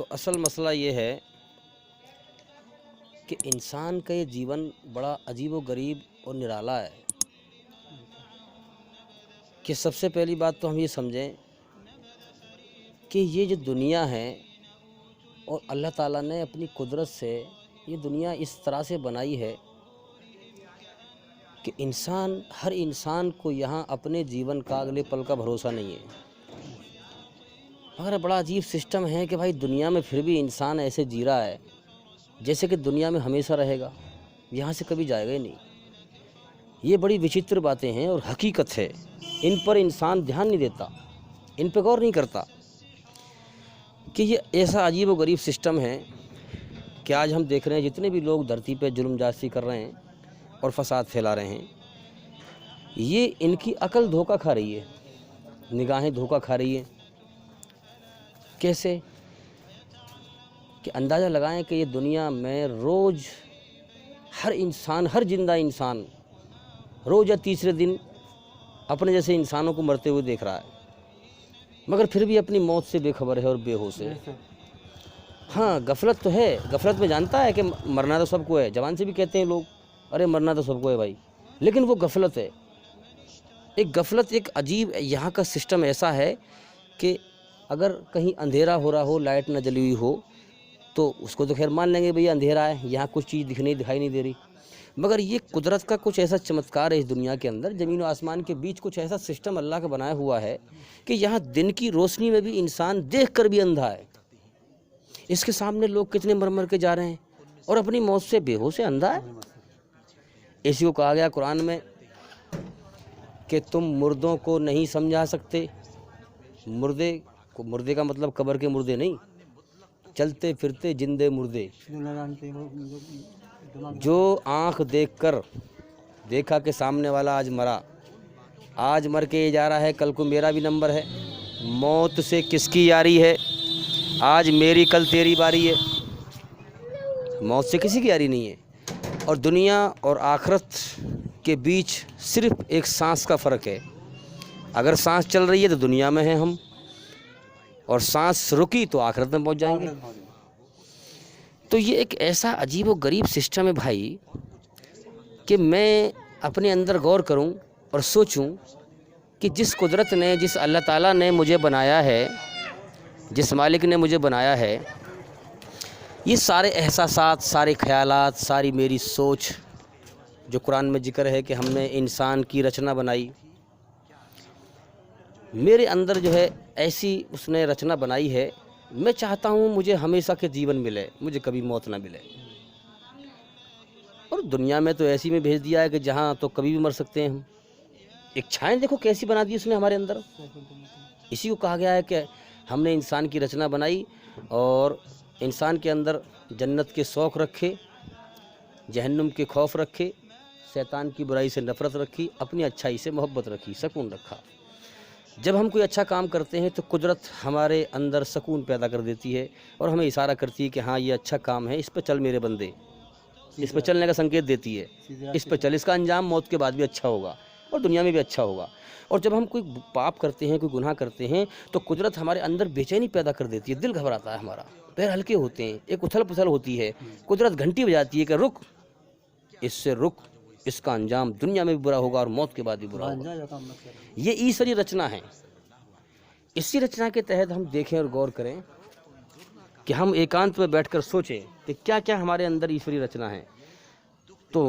تو اصل مسئلہ یہ ہے کہ انسان کا یہ جیون بڑا عجیب و غریب اور نرالا ہے کہ سب سے پہلی بات تو ہم یہ سمجھیں کہ یہ جو دنیا ہے اور اللہ تعالیٰ نے اپنی قدرت سے یہ دنیا اس طرح سے بنائی ہے کہ ہر انسان کو یہاں اپنے جیون کا اگلے پل کا بھروسہ نہیں ہے، مگر بڑا عجیب سسٹم ہے کہ بھائی دنیا میں پھر بھی انسان ایسے جی رہا ہے جیسے کہ دنیا میں ہمیشہ رہے گا، یہاں سے کبھی جائے گا ہی نہیں۔ یہ بڑی وچتر باتیں ہیں اور حقیقت ہے، ان پر انسان دھیان نہیں دیتا، ان پہ غور نہیں کرتا کہ یہ ایسا عجیب و غریب سسٹم ہے کہ آج ہم دیکھ رہے ہیں جتنے بھی لوگ دھرتی پہ ظلم جاسی کر رہے ہیں اور فساد پھیلا رہے ہیں، یہ ان کی عقل دھوکہ کھا رہی ہے، نگاہیں دھوکہ کھا رہی ہیں۔ کیسے کہ اندازہ لگائیں کہ یہ دنیا میں روز ہر زندہ انسان روز یا تیسرے دن اپنے جیسے انسانوں کو مرتے ہوئے دیکھ رہا ہے، مگر پھر بھی اپنی موت سے بے خبر ہے اور بے ہوش ہے۔ ہاں، غفلت تو ہے، غفلت میں جانتا ہے کہ مرنا تو سب کو ہے، جوان سے بھی کہتے ہیں لوگ ارے مرنا تو سب کو ہے بھائی، لیکن وہ غفلت ہے، ایک عجیب یہاں کا سسٹم ایسا ہے کہ اگر کہیں اندھیرا ہو رہا ہو، لائٹ نہ جلی ہوئی ہو تو اس کو تو خیر مان لیں گے بھئی اندھیرا ہے، یہاں کچھ چیز دکھائی نہیں دے رہی، مگر یہ قدرت کا کچھ ایسا چمتکار ہے اس دنیا کے اندر، زمین و آسمان کے بیچ کچھ ایسا سسٹم اللہ کا بنایا ہوا ہے کہ یہاں دن کی روشنی میں بھی انسان دیکھ کر بھی اندھا ہے۔ اس کے سامنے لوگ کتنے مر کے جا رہے ہیں اور اپنی موت سے بے ہوش ہے، اندھا ہے۔ اسی کو کہا گیا قرآن میں کہ تم مردوں کو نہیں سمجھا سکتے، مردے کا مطلب قبر کے مردے نہیں، چلتے پھرتے زندے مردے، جو آنکھ دیکھ کر دیکھا کہ سامنے والا آج مر کے یہ جا رہا ہے، کل کو میرا بھی نمبر ہے، موت سے کس کی یاری ہے، آج میری کل تیری باری ہے، موت سے کسی کی یاری نہیں ہے۔ اور دنیا اور آخرت کے بیچ صرف ایک سانس کا فرق ہے، اگر سانس چل رہی ہے تو دنیا میں ہیں ہم، اور سانس رکی تو آخرت میں پہنچ جائیں گے۔ تو یہ ایک ایسا عجیب و غریب سسٹم ہے بھائی کہ میں اپنے اندر غور کروں اور سوچوں کہ جس قدرت نے، جس اللہ تعالیٰ نے مجھے بنایا ہے، جس مالک نے مجھے بنایا ہے، یہ سارے احساسات، سارے خیالات، ساری میری سوچ جو قرآن میں ذکر ہے کہ ہم نے انسان کی رچنا بنائی، میرے اندر جو ہے ایسی اس نے رچنا بنائی ہے، میں چاہتا ہوں مجھے ہمیشہ کے جیون ملے، مجھے کبھی موت نہ ملے۔ اور دنیا میں تو ایسی میں بھیج دیا ہے کہ جہاں تو کبھی بھی مر سکتے ہیں ہم۔ ایک چھائیں دیکھو کیسی بنا دی اس نے ہمارے اندر، اسی کو کہا گیا ہے کہ ہم نے انسان کی رچنا بنائی اور انسان کے اندر جنت کے شوق رکھے، جہنم کے خوف رکھے، شیطان کی برائی سے نفرت رکھی، اپنی اچھائی سے محبت رکھی، سکون رکھا۔ جب ہم کوئی اچھا کام کرتے ہیں تو قدرت ہمارے اندر سکون پیدا کر دیتی ہے اور ہمیں اشارہ کرتی ہے کہ ہاں یہ اچھا کام ہے، اس پہ چل میرے بندے، اس پہ چلنے کا سنکیت دیتی ہے، اس پہ چل، اس کا انجام موت کے بعد بھی اچھا ہوگا اور دنیا میں بھی اچھا ہوگا۔ اور جب ہم کوئی پاپ کرتے ہیں، کوئی گناہ کرتے ہیں تو قدرت ہمارے اندر بے چینی پیدا کر دیتی ہے، دل گھبراتا ہے ہمارا، پیر ہلکے ہوتے ہیں، ایک اتھل پتھل ہوتی ہے، قدرت گھنٹی بجاتی ہے کہ رک، اس سے رک، اس کا انجام دنیا میں بھی برا ہوگا اور موت کے بعد بھی برا ہوگا۔ یہ ایسری رچنا ہے۔ اسی رچنا کے تحت ہم دیکھیں اور غور کریں کہ ہم ایکانت میں بیٹھ کر سوچیں کہ کیا کیا ہمارے اندر ایسری رچنا ہے۔ تو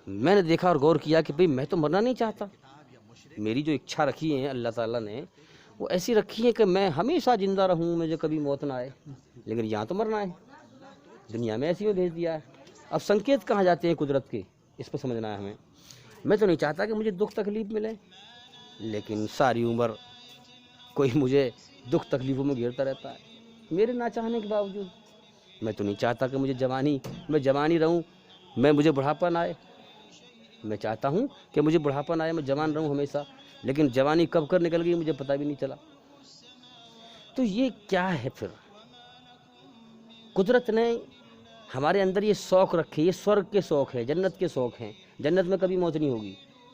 میں نے دیکھا اور غور کیا کہ بھئی میں تو مرنا نہیں چاہتا، میری جو اچھا رکھی ہے اللہ تعالیٰ نے وہ ایسی رکھی ہے کہ میں ہمیشہ زندہ رہوں، مجھے کبھی موت نہ آئے، لیکن یہاں تو مرنا ہے، دنیا میں ایسی میں بھیج دیا ہے۔ اب سنکیت کہاں جاتے ہیں قدرت کے، اس پہ سمجھنا ہے ہمیں۔ میں تو نہیں چاہتا کہ مجھے دکھ تکلیف ملے، لیکن ساری عمر کوئی مجھے دکھ تکلیفوں میں گھیرتا رہتا ہے میرے نہ چاہنے کے باوجود۔ میں تو نہیں چاہتا کہ میں جوانی رہوں، مجھے بڑھاپا نہ آئے، میں چاہتا ہوں کہ مجھے بڑھاپا نہ آئے، میں جوان رہوں ہمیشہ، لیکن جوانی کب کر نکل گئی مجھے پتہ بھی نہیں چلا۔ تو یہ کیا ہے پھر؟ قدرت نے ہمارے اندر یہ شوق رکھے، یہ سورگ کے شوق ہیں، جنت کے شوق ہیں، جنت میں کبھی موت نہیں ہوگی،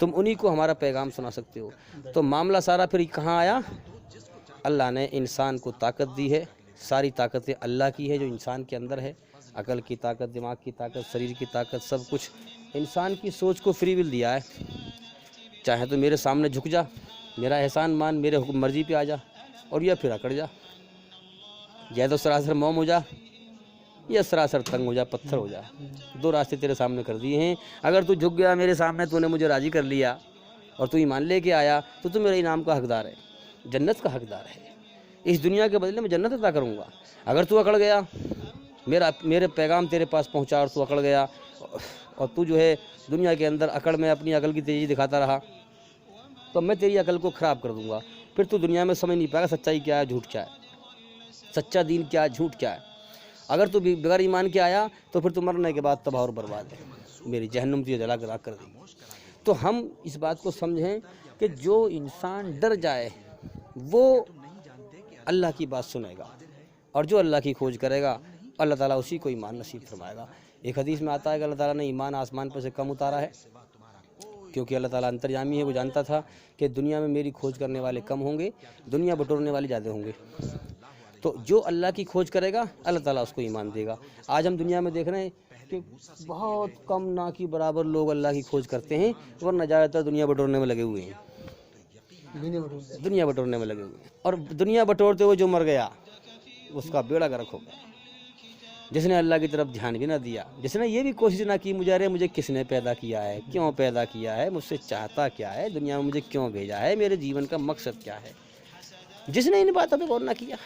تم انہی کو ہمارا پیغام سنا سکتے ہو۔ تو معاملہ سارا پھر کہاں آیا؟ اللہ نے انسان کو طاقت دی ہے، ساری طاقتیں اللہ کی ہے جو انسان کے اندر ہے، عقل کی طاقت، دماغ کی طاقت، شریر کی طاقت، سب کچھ انسان کی سوچ کو فری ول دیا ہے۔ چاہے تو میرے سامنے جھک جا، میرا احسان مان، میرے حکم مرضی پہ آ جا، اور یا پھر اکڑ جا، یا تو سراسر موم ہو جا یا سراسر تنگ ہو جا، پتھر ہو جا۔ دو راستے تیرے سامنے کر دیے ہیں۔ اگر تو جھک گیا میرے سامنے، تو نے مجھے راضی کر لیا اور تو ایمان لے کے آیا، تو میرے انعام کا حقدار ہے، جنت کا حقدار ہے۔ اس دنیا کے بدلے میں جنت عطا کروں گا۔ اگر تو اکڑ گیا، میرے پیغام تیرے پاس پہنچا اور تو اکڑ گیا، اور تو جو ہے دنیا کے اندر اکڑ میں اپنی عقل کی تیزی دکھاتا رہا، تو میں تیری عقل کو خراب کر دوں گا۔ پھر تو دنیا میں سمجھ نہیں پائے گا سچائی کیا ہے، جھوٹ کیا ہے، سچا دین کیا ہے، جھوٹ کیا ہے۔ اگر تو بغیر ایمان کے آیا، تو پھر تو مرنے کے بعد تباہ اور برباد ہے، میری جہنم تجھے جلا کر راکھ کر دے گی۔ تو ہم اس بات کو سمجھیں کہ جو انسان ڈر جائے وہ اللہ کی بات سنے گا، اور جو اللہ کی کھوج کرے گا اللہ تعالیٰ اسی کو ایمان نصیب فرمائے گا۔ ایک حدیث میں آتا ہے کہ اللہ تعالیٰ نے ایمان آسمان پر سے کم اتارا ہے، کیونکہ اللہ تعالیٰ انتریامی ہے، وہ جانتا تھا کہ دنیا میں میری کھوج کرنے والے کم ہوں گے، دنیا بٹورنے والے زیادہ ہوں گے۔ تو جو اللہ کی کھوج کرے گا اللہ تعالیٰ اس کو ایمان دے گا۔ آج ہم دنیا میں دیکھ رہے ہیں کہ بہت کم نہ کی برابر لوگ اللہ کی کھوج کرتے ہیں، ورنہ زیادہ تر دنیا بٹورنے میں لگے ہوئے ہیں، دنیا بٹورنے میں لگے ہوئے ہیں۔ اور دنیا بٹورتے ہوئے جو مر گیا اس کا بیڑا غرق ہو گیا، جس نے اللہ کی طرف دھیان بھی نہ دیا، جس نے یہ بھی کوشش نہ کی مجھے کس نے پیدا کیا ہے، کیوں پیدا کیا ہے، مجھ سے چاہتا کیا ہے، دنیا میں مجھے کیوں بھیجا ہے، میرے جیون کا مقصد کیا ہے، جس نے ان باتوں پہ غور نہ کیا،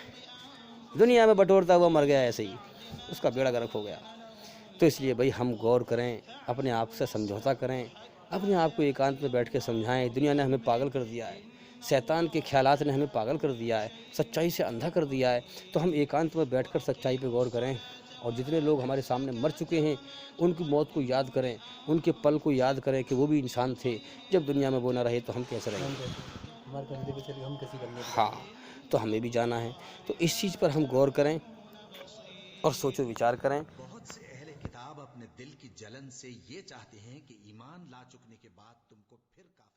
دنیا میں بٹورتا ہوا مر گیا، ایسے ہی اس کا بیڑا غرق ہو گیا۔ تو اس لیے بھائی ہم غور کریں، اپنے آپ سے سمجھوتا کریں، اپنے آپ کو ایکانت میں بیٹھ کے سمجھائیں۔ دنیا نے ہمیں پاگل کر دیا ہے، شیطان کے خیالات نے ہمیں پاگل کر دیا ہے، سچائی سے اندھا کر دیا ہے۔ تو ہم ایکانت میں بیٹھ کر سچائی پہ غور کریں، اور جتنے لوگ ہمارے سامنے مر چکے ہیں ان کی موت کو یاد کریں، ان کے پل کو یاد کریں کہ وہ بھی انسان تھے، جب دنیا میں وہ نہ رہے تو ہم کیسے رہیں گے۔ ہاں، تو ہمیں بھی جانا ہے۔ تو اس چیز پر ہم غور کریں اور سوچ و وچار کریں۔ بہت سے اہل کتاب اپنے دل کی جلن سے یہ چاہتے ہیں کہ ایمان لا چکنے کے بعد تم کو پھر کافر